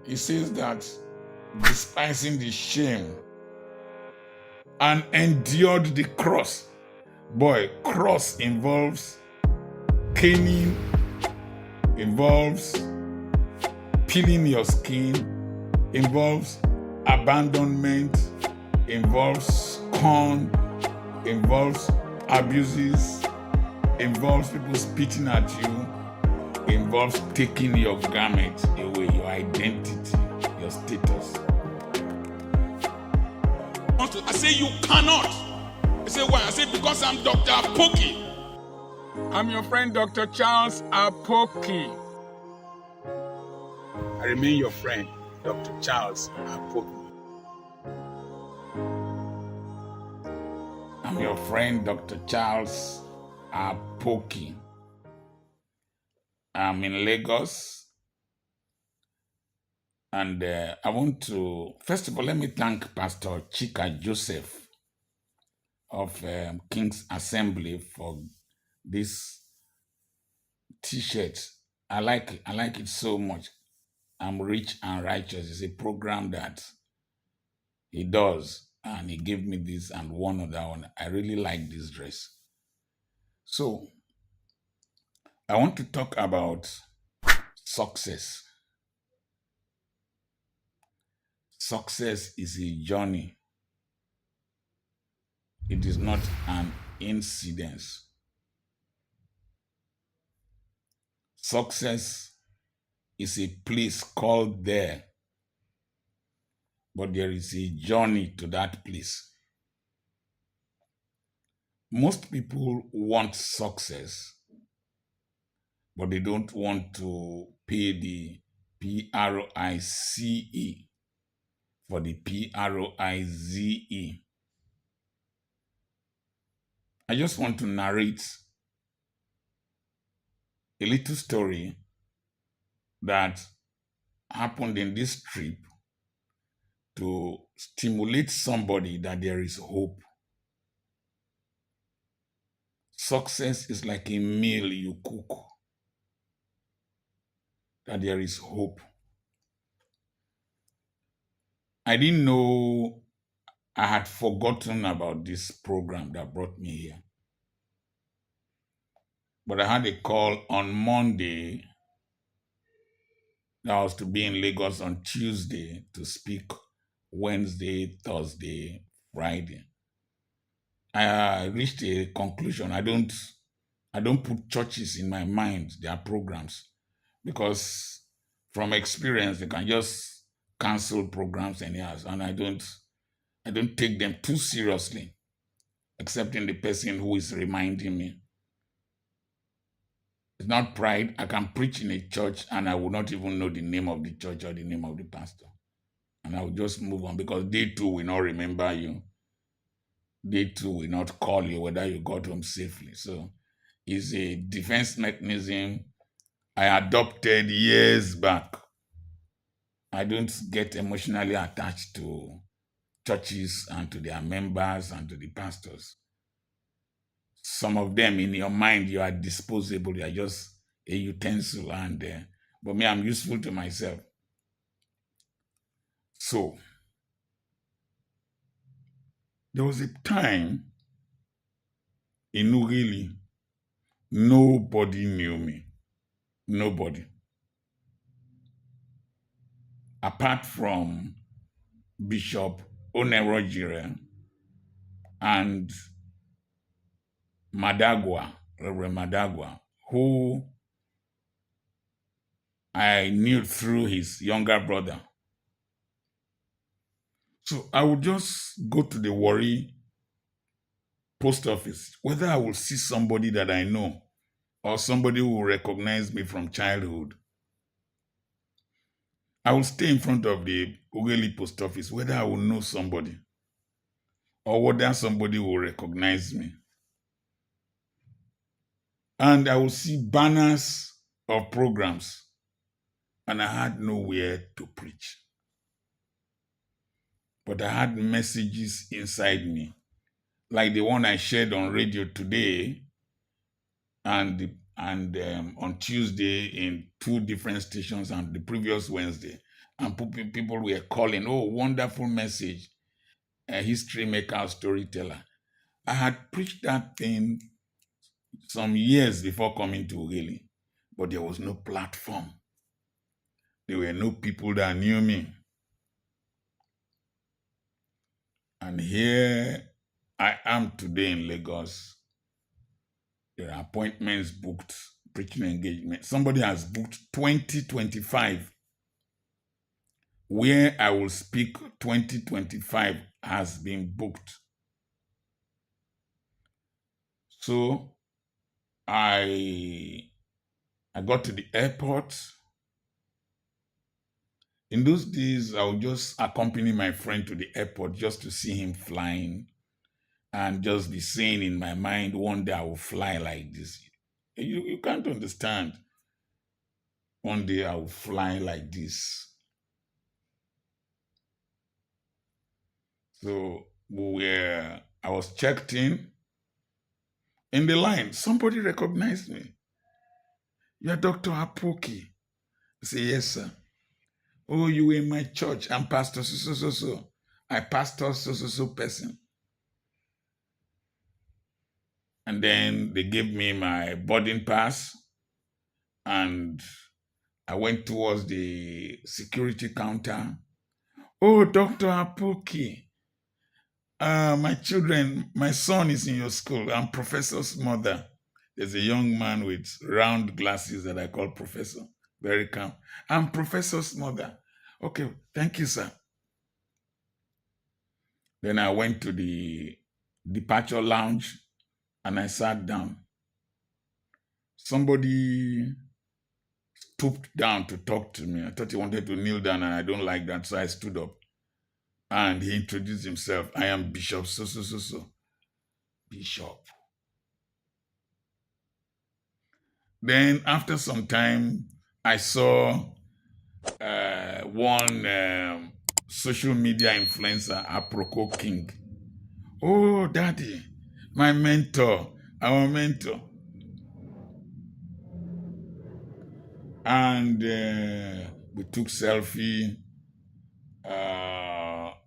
He says that despising the shame and endured the cross. Boy, cross involves caning, involves peeling your skin, involves abandonment, involves scorn, involves abuses, involves people spitting at you, involves taking your garment away, your identity, your status. I say you cannot. I say why? I say because I'm Dr. Apoki. I'm your friend Dr. Charles Apoki. I remain your friend, Dr. Charles Apoki. I'm your friend, Dr. Charles Apoki. I'm in Lagos. And I want to, first of all, let me thank Pastor Chika Joseph of King's Assembly for this t-shirt. I like it so much. I'm Rich and Righteous. It's a program that he does, and he gave me this and one other one. I really like this dress. So I want to talk about success. Success is a journey. It is not an incidence. Success is a place called there, but there is a journey to that place. Most people want success, but they don't want to pay the PRICE for the PRIZE. I just want to narrate a little story that happened in this trip to stimulate somebody that there is hope. Success is like a meal you cook, that there is hope. I didn't know, I had forgotten about this program that brought me here. But I had a call on Monday that I was to be in Lagos on Tuesday to speak Wednesday, Thursday, Friday. I reached a conclusion. I don't put churches in my mind, their programs, because from experience they can just cancel programs anyhow, and I don't take them too seriously, except in the person who is reminding me. It's not pride. I can preach in a church and I will not even know the name of the church or the name of the pastor, and I will just move on, because they too will not remember you. They too will not call you whether you got home safely. So it's a defense mechanism I adopted years back. I don't get emotionally attached to churches and to their members and to the pastors. Some of them, in your mind, you are disposable. You are just a utensil, and but me, I'm useful to myself. So there was a time in Ugili, nobody knew me. Nobody. Apart from Bishop Onerojire and Madagwa, Reverend Madagwa, who I knew through his younger brother. So I would just go to the Warri post office, whether I will see somebody that I know or somebody who will recognize me from childhood. I will stay in front of the Ugeli post office, whether I will know somebody or whether somebody will recognize me. And I will see banners of programs, and I had nowhere to preach. But I had messages inside me, like the one I shared on radio today and on Tuesday in two different stations, and the previous Wednesday. and people were calling, oh, wonderful message, a history maker, storyteller. I had preached that thing some years before coming to Healing, but there was no platform. There were no people that knew me. And here I am today in Lagos. There are appointments booked, preaching engagement. Somebody has booked 2025. Where I will speak 2025 has been booked. So I got to the airport. In those days, I would just accompany my friend to the airport just to see him flying and just be saying in my mind, one day I will fly like this. You can't understand. One day I will fly like this. So I was checked in the line. Somebody recognized me. You're Dr. Apoki. I say, yes, sir. Oh, you were in my church. I'm Pastor so. I pastor so person. And then they gave me my boarding pass and I went towards the security counter. Oh, Dr. Apoki, my son is in your school. I'm Professor's mother. There's a young man with round glasses that I call Professor. Very calm. I'm Professor's mother. Okay, thank you, sir. Then I went to the departure lounge and I sat down. Somebody stooped down to talk to me. I thought he wanted to kneel down and I don't like that, so I stood up. And he introduced himself. I am Bishop so. Bishop. Then after some time, I saw one social media influencer, Aproko King. Oh, daddy, my mentor, our mentor. And we took selfie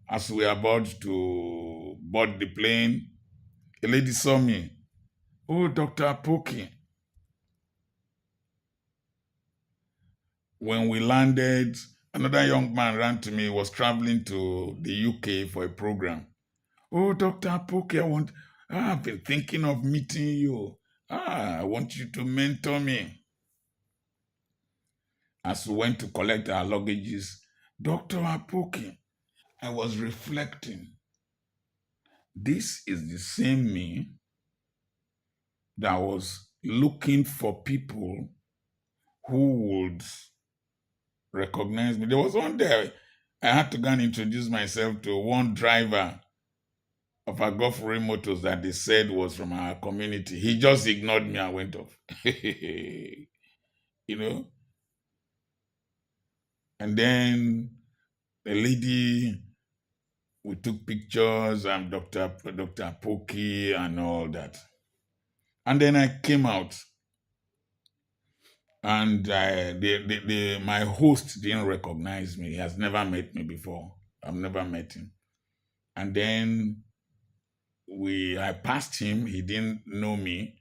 as we were about to board the plane. A lady saw me. Oh, Dr. Apoki. When we landed, another young man ran to me. He was traveling to the UK for a program. Oh, Dr. Apoki, I've been thinking of meeting you. I want you to mentor me. As we went to collect our luggages, Dr. Apoki, I was reflecting. This is the same me that was looking for people who would recognize me. There was one day I had to go and introduce myself to one driver of a Gulf Ray Motors that they said was from our community. He just ignored me and went off. you know. And then the lady, we took pictures, I'm Dr. Apoki and all that. And then I came out and my host didn't recognize me. He has never met me before. I've never met him. And then I passed him. He didn't know me.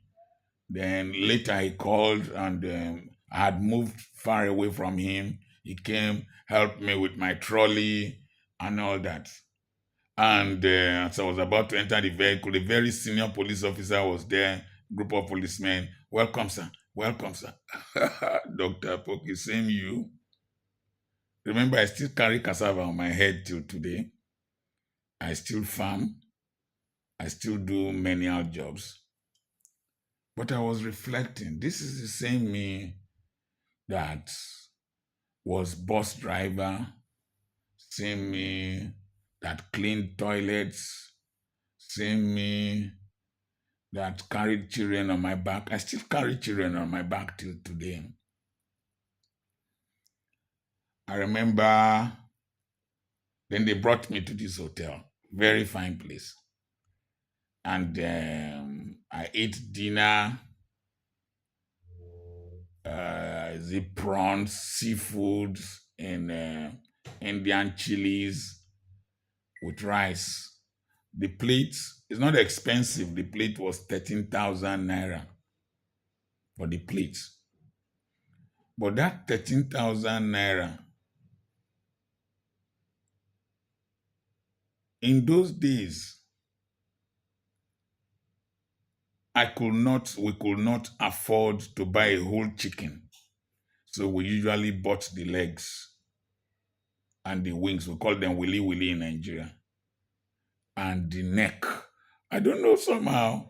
Then later he called and I had moved far away from him. He came, helped me with my trolley and all that. And as I was about to enter the vehicle, a very senior police officer was there, group of policemen. Welcome, sir. Welcome, sir. Dr. Poki, same you. Remember, I still carry cassava on my head till today. I still farm. I still do menial jobs. But I was reflecting, this is the same me that was bus driver, same me that cleaned toilets, same me that carried children on my back. I still carry children on my back till today. I remember then they brought me to this hotel, very fine place. And I ate dinner, the prawns, seafood, and Indian chilies with rice. The plate is not expensive. The plate was 13,000 naira for the plate. But that 13,000 naira, in those days, we could not afford to buy a whole chicken. So we usually bought the legs and the wings. We call them willy willy in Nigeria. And the neck. I don't know, somehow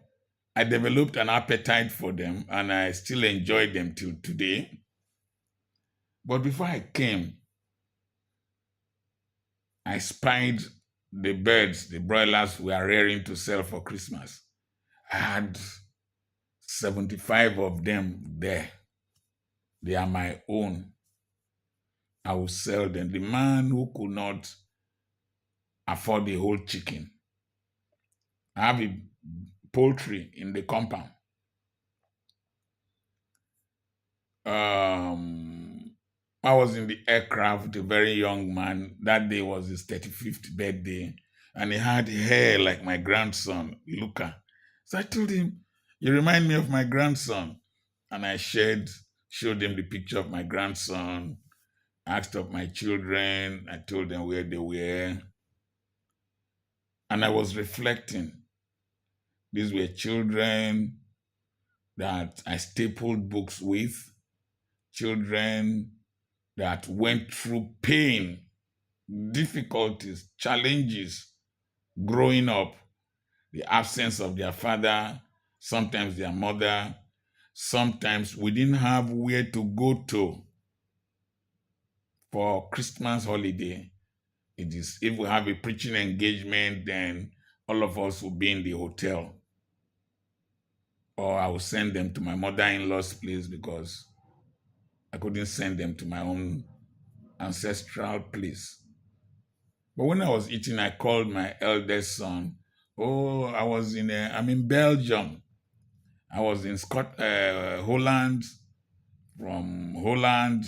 I developed an appetite for them and I still enjoy them till today. But before I came, I spied the birds, the broilers we are rearing to sell for Christmas. I had 75 of them there. They are my own. I will sell them. The man who could not afford the whole chicken, I have a poultry in the compound. I was in the aircraft, a very young man. That day was his 35th birthday, and he had hair like my grandson, Luca. So I told him, "You remind me of my grandson." And I showed him the picture of my grandson, asked of my children, I told them where they were. And I was reflecting. These were children that I stapled books with, children that went through pain, difficulties, challenges growing up, the absence of their father, sometimes their mother, sometimes we didn't have where to go to for Christmas holiday. It is, if we have a preaching engagement, then all of us will be in the hotel. Or I will send them to my mother-in-law's place because I couldn't send them to my own ancestral place. But when I was eating, I called my eldest son. Oh, I'm in Belgium. I was in Holland. From Holland,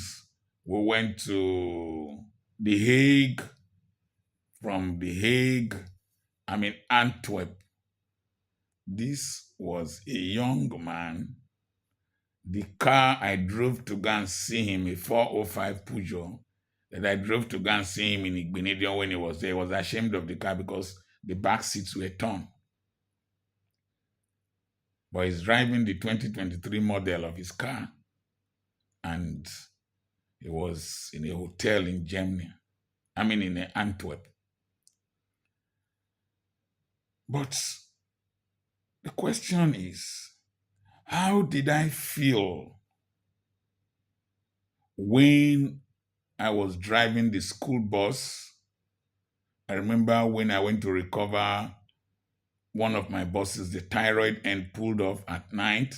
we went to The Hague. From The Hague, I'm in Antwerp. This was a young man. The car I drove to go and see him, a 405 Peugeot, that I drove to go and see him in Igbinedion when he was there, he was ashamed of the car because the back seats were torn. But he's driving the 2023 model of his car. And he was in a hotel in Germany. In Antwerp. But the question is, how did I feel when I was driving the school bus? I remember when I went to recover one of my buses, the thyroid end pulled off at night.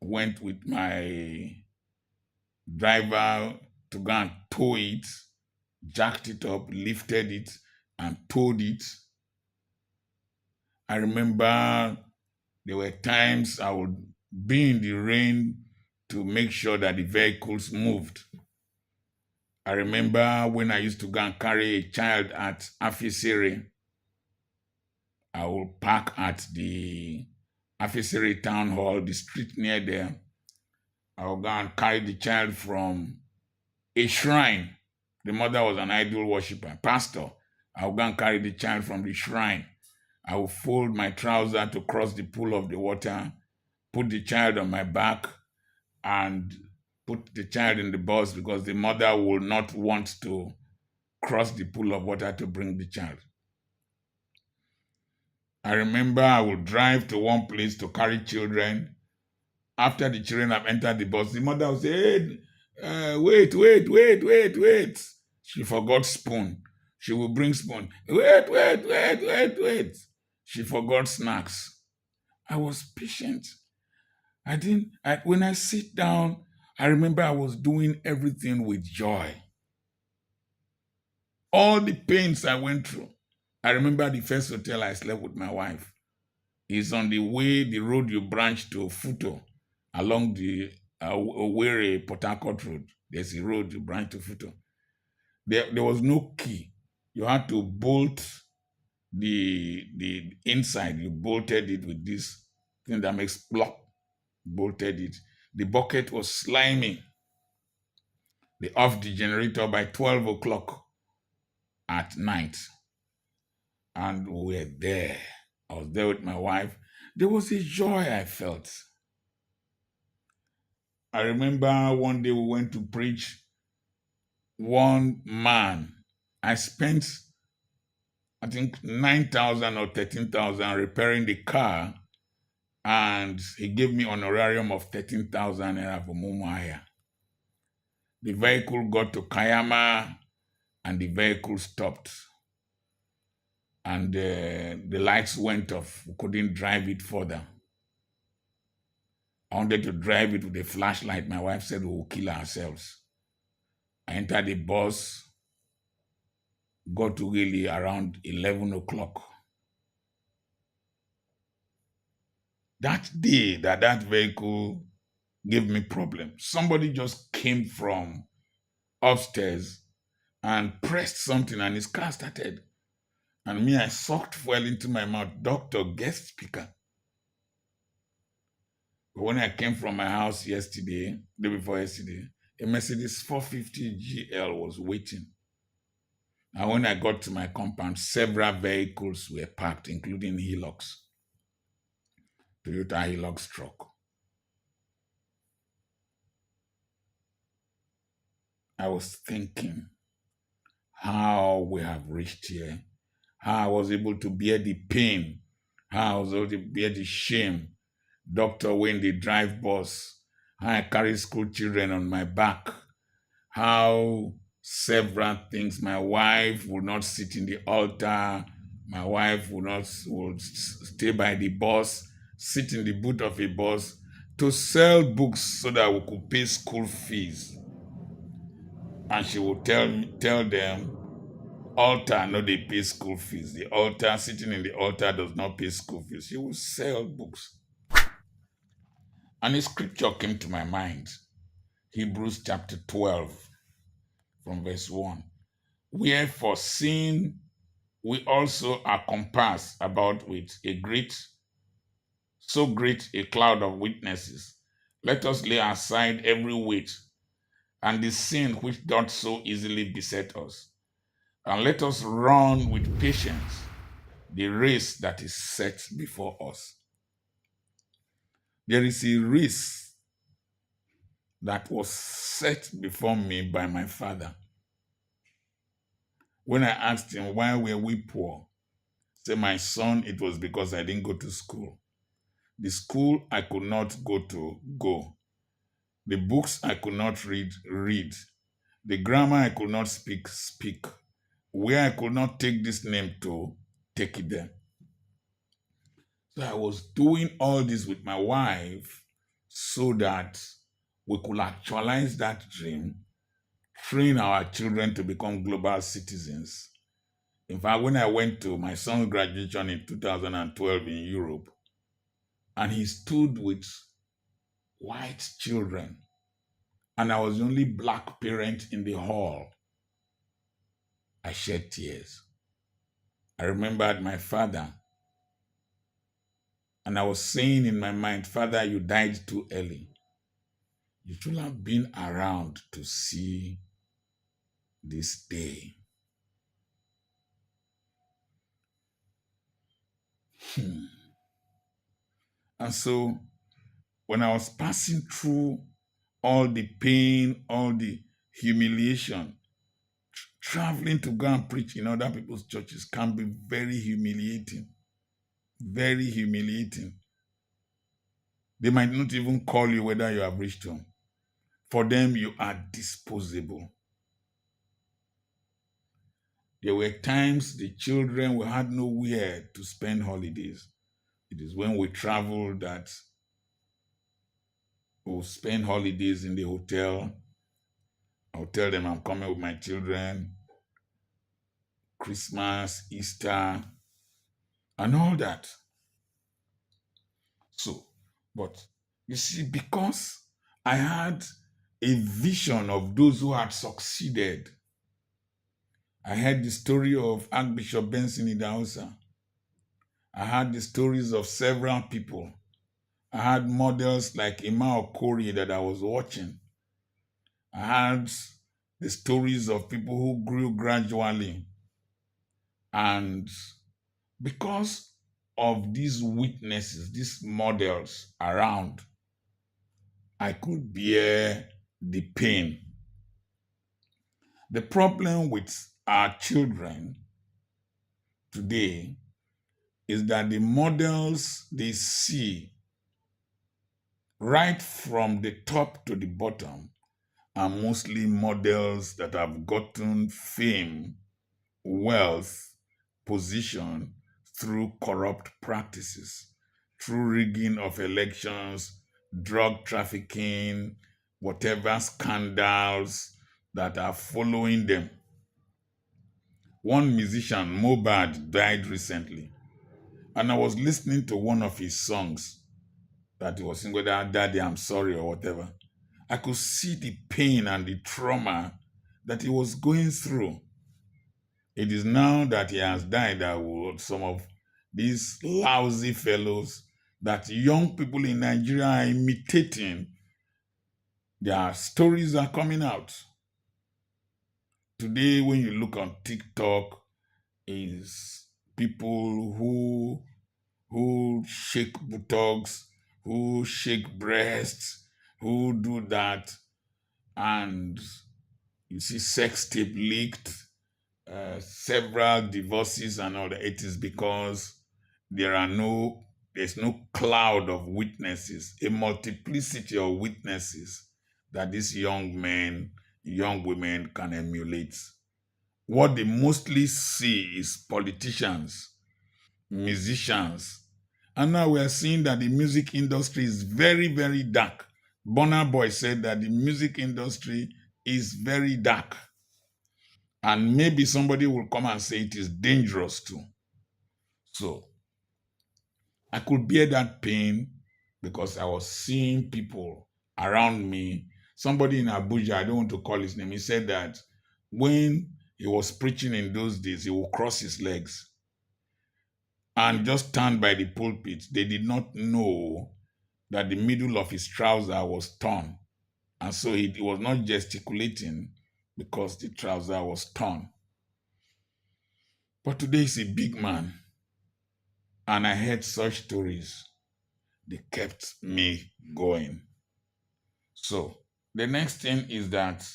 Went with my driver to go and tow it, jacked it up, lifted it, and towed it. I remember there were times I would be in the rain to make sure that the vehicles moved. I remember when I used to go and carry a child at Afisiri. I would park at the Afisiri town hall, the street near there. I would go and carry the child from a shrine. The mother was an idol worshiper, pastor. I would go and carry the child from the shrine. I would fold my trouser to cross the pool of the water, put the child on my back, and put the child in the bus because the mother would not want to cross the pool of water to bring the child. I remember I would drive to one place to carry children. After the children have entered the bus, the mother would say, hey, wait. She forgot spoon. She will bring spoon. Wait. She forgot snacks. I was patient. When I sit down, I remember I was doing everything with joy. All the pains I went through. I remember the first hotel I slept with my wife. It's on the road you branch to Futo, along the Owerri Port Harcourt road. There's a road you branch to Futo. There was no key. You had to bolt the inside. You bolted it with this thing that makes plop. Bolted it. The bucket was slimy. They off the generator by 12 o'clock at night. And we were there. I was there with my wife. There was a joy I felt. I remember one day we went to preach. One man, I spent, I think, 9,000 or 13,000 repairing the car, and he gave me honorarium of 13,000 naira for Mumuaya. The vehicle got to Kayama, and the vehicle stopped. And the lights went off. We couldn't drive it further. I wanted to drive it with a flashlight. My wife said we will kill ourselves. I entered the bus, got to really around 11 o'clock. That day that vehicle gave me problems, somebody just came from upstairs and pressed something and his car started. And me, I sucked fuel into my mouth. Doctor, guest speaker. But when I came from my house yesterday, day before yesterday, a Mercedes 450 GL was waiting. And when I got to my compound, several vehicles were parked, including Hilux, Toyota Hilux truck. I was thinking how we have reached here, how I was able to bear the pain, how I was able to bear the shame. Doctor when they drive bus, how I carry school children on my back, how several things. My wife would not sit in the altar. My wife would stay by the bus, sit in the boot of a bus to sell books so that we could pay school fees. And she would tell them, altar no dey pay school fees. The altar, sitting in the altar, does not pay school fees. She will sell books. And a scripture came to my mind. Hebrews chapter 12 from verse 1. Wherefore, seeing we also are compassed about with so great a cloud of witnesses, let us lay aside every weight and the sin which doth so easily beset us, and let us run with patience the race that is set before us. There is a race that was set before me by my father. When I asked him, why were we poor? He said, my son, it was because I didn't go to school. The school I could not go. The books I could not read. The grammar I could not speak. Where I could not take this name to, take it there. So I was doing all this with my wife so that we could actualize that dream, train our children to become global citizens. In fact, when I went to my son's graduation in 2012 in Europe, and he stood with white children, and I was the only black parent in the hall, I shed tears. I remembered my father, and I was saying in my mind, Father, you died too early. You should have been around to see this day. And so when I was passing through all the pain, all the humiliation, traveling to go and preach in other people's churches can be very humiliating. Very humiliating. They might not even call you whether you have reached home. For them, you are disposable. There were times the children had nowhere to spend holidays. It is when we travel that we'll spend holidays in the hotel. I'll tell them I'm coming with my children. Christmas, Easter, and all that. So, but you see, because I had a vision of those who had succeeded, I heard the story of Archbishop Benson Idahosa. I heard the stories of several people. I had models like Ima Okori that I was watching. I had the stories of people who grew gradually. And because of these witnesses, these models around, I could bear the pain. The problem with our children today is that the models they see right from the top to the bottom are mostly models that have gotten fame, wealth, position through corrupt practices, through rigging of elections, drug trafficking, whatever scandals that are following them. One musician, Mobad, died recently, and I was listening to one of his songs that he was singing, whether Daddy, I'm sorry or whatever. I could see the pain and the trauma that he was going through. It is now that he has died that some of these lousy fellows that young people in Nigeria are imitating, their stories are coming out. Today, when you look on TikTok, is people who shake buttocks, who shake breasts, who do that, and you see sex tape leaked, several divorces and all that. It is because there's no cloud of witnesses, a multiplicity of witnesses that these young men, young women can emulate. What they mostly see is politicians, musicians. And now we are seeing that the music industry is very, very dark. Burna Boy said that the music industry is very dark. And maybe somebody will come and say it is dangerous too. So I could bear that pain because I was seeing people around me. Somebody in Abuja, I don't want to call his name, he said that when he was preaching in those days, he would cross his legs and just stand by the pulpit. They did not know that the middle of his trouser was torn. And so he was not gesticulating because the trouser was torn. But today he's a big man. And I heard such stories. They kept me going. So the next thing is that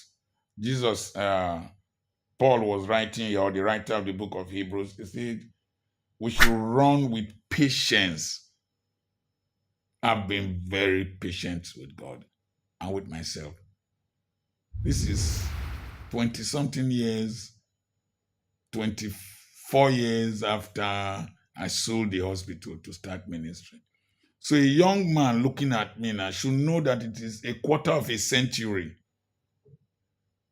Jesus, Paul was writing, or the writer of the book of Hebrews, he said, we should run with patience. I've been very patient with God and with myself. This is 20 something years, 24 years after I sold the hospital to start ministry. So a young man looking at me now should know that it is a quarter of a century.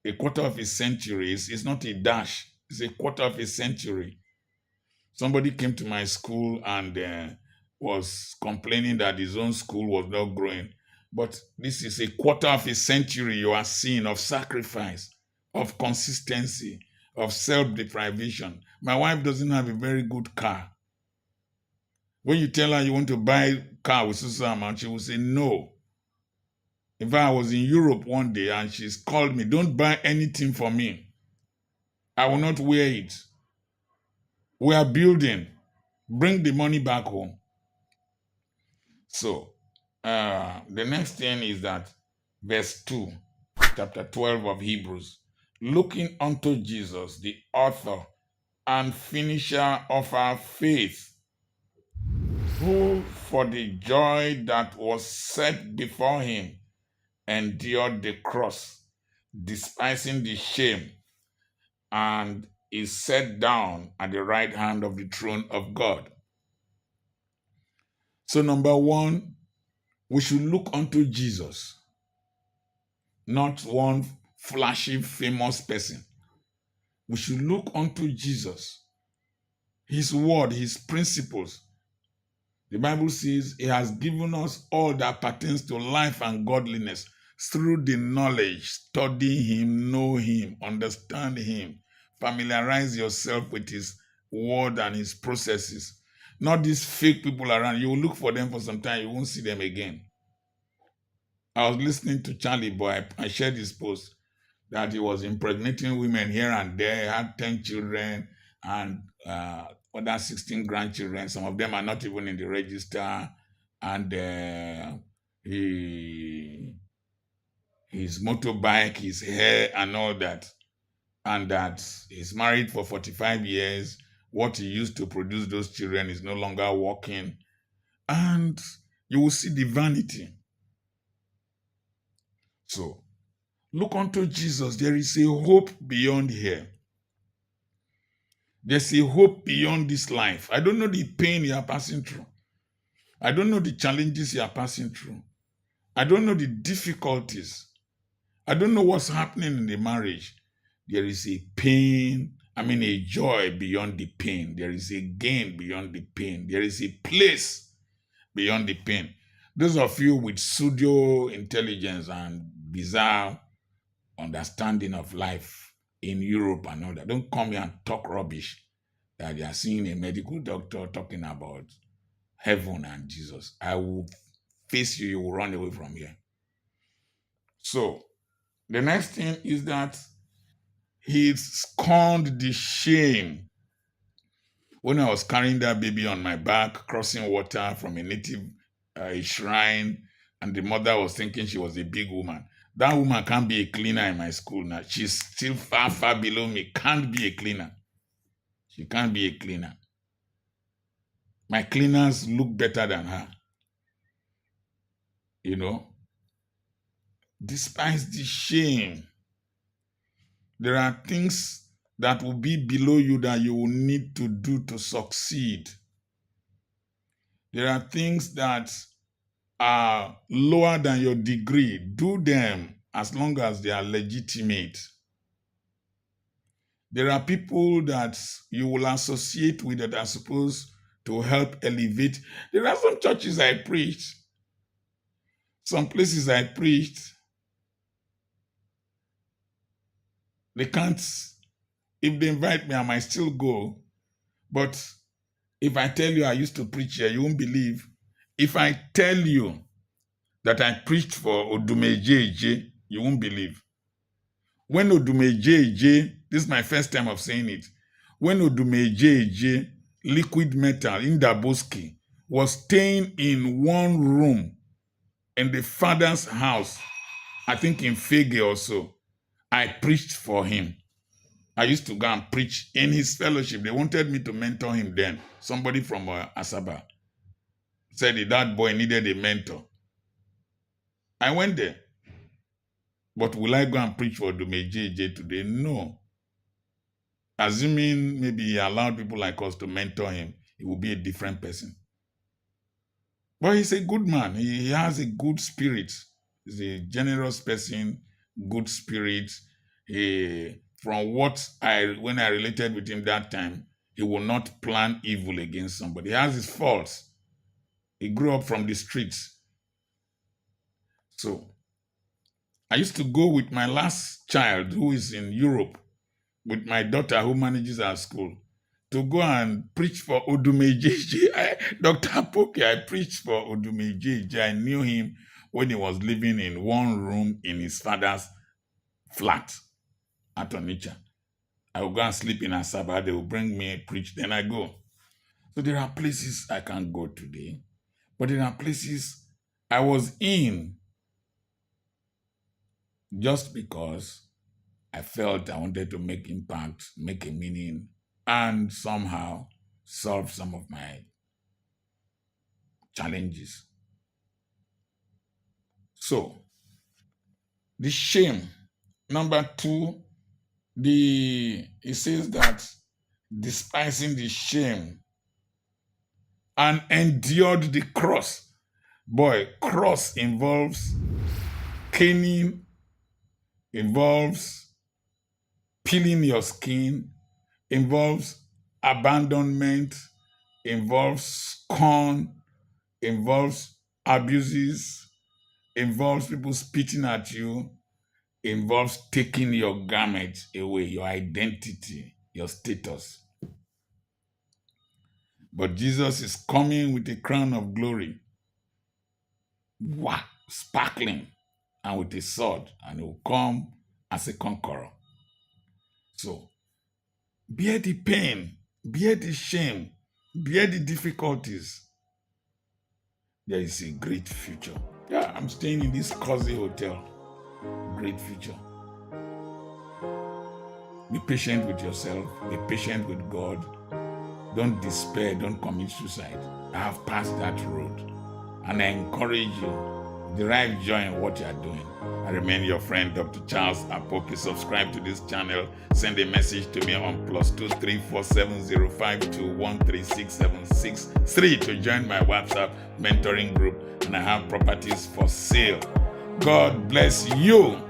A quarter of a century is not a dash. It's a quarter of a century. Somebody came to my school and was complaining that his own school was not growing. But this is a quarter of a century you are seeing of sacrifice, of consistency, of self-deprivation. My wife doesn't have a very good car. When you tell her you want to buy a car with so amount, she will say no. In fact, I was in Europe one day and she's called me, don't buy anything for me. I will not wear it. We are building. Bring the money back home. So, the next thing is that verse 2, chapter 12 of Hebrews, looking unto Jesus, the author and finisher of our faith, who for the joy that was set before him endured the cross, despising the shame, and is set down at the right hand of the throne of God. So, number one, we should look unto Jesus, not one flashy, famous person. We should look unto Jesus, his word, his principles. The Bible says he has given us all that pertains to life and godliness through the knowledge, study him, know him, understand him, Familiarize yourself with his word and his processes. Not these fake people around. You will look for them for some time, you won't see them again. I was listening to Charlie Boy. I shared his post that he was impregnating women here and there. He had 10 children and other 16 grandchildren. Some of them are not even in the register. And he his motorbike, his hair, and all that. And that he's married for 45 years. What he used to produce those children is no longer working. And you will see the vanity. So look unto Jesus. There is a hope beyond here. There's a hope beyond this life. I don't know the pain you are passing through. I don't know the challenges you are passing through. I don't know the difficulties. I don't know what's happening in the marriage. There is a pain, a joy beyond the pain. There is a gain beyond the pain. There is a place beyond the pain. Those of you with pseudo intelligence and bizarre understanding of life in Europe and all that, don't come here and talk rubbish that you are seeing a medical doctor talking about heaven and Jesus. I will face you, you will run away from here. So, the next thing is that he scorned the shame. When I was carrying that baby on my back, crossing water from a native shrine, and the mother was thinking she was a big woman. That woman can't be a cleaner in my school now. She's still far, far below me. Can't be a cleaner. She can't be a cleaner. My cleaners look better than her. You know, despise the shame. There are things that will be below you that you will need to do to succeed. There are things that are lower than your degree. Do them as long as they are legitimate. There are people that you will associate with that are supposed to help elevate. There are some churches I preached, some places I preached. They can't, if they invite me, I might still go. But if I tell you I used to preach here, you won't believe. If I tell you that I preached for Odumejeje, you won't believe. When Odumejeje, this is my first time of saying it, when Odumejeje, liquid metal, Indaboski, was staying in one room in the father's house, I think in Fege or so, I preached for him. I used to go and preach in his fellowship. They wanted me to mentor him then. Somebody from Asaba said that boy needed a mentor. I went there. But will I go and preach for Dumejeje today? No. Assuming maybe he allowed people like us to mentor him, he will be a different person. But he's a good man. He has a good spirit. He's a generous person, good spirit. From when I related with him that time, he will not plan evil against somebody. He has his faults. He grew up from the streets. So I used to go with my last child who is in Europe, with my daughter who manages our school, to go and preach for Odumejeje. Dr. Apoki, I preached for Odumejeje. I knew him when he was living in one room in his father's flat at Onitsha. I will go and sleep in Asaba. They will bring me a preach, then I go. So there are places I can't go today, but there are places I was in just because I felt I wanted to make impact, make a meaning, and somehow solve some of my challenges. So, the shame. Number two, it says that despising the shame and endured the cross. Boy, cross involves caning, involves peeling your skin, involves abandonment, involves scorn, involves abuses, involves people spitting at you, involves taking your garments away, your identity, your status. But Jesus is coming with a crown of glory, wow, sparkling, and with a sword, and he will come as a conqueror. So bear the pain, bear the shame, bear the difficulties. There is a great future. Yeah, I'm staying in this cozy hotel. Great future. Be patient with yourself. Be patient with God. Don't despair. Don't commit suicide. I have passed that road. And I encourage you, derive joy in what you are doing. I remain your friend, Dr. Charles Apoki. Subscribe to this channel. Send a message to me on +2347052136763 to join my WhatsApp mentoring group. And I have properties for sale. God bless you.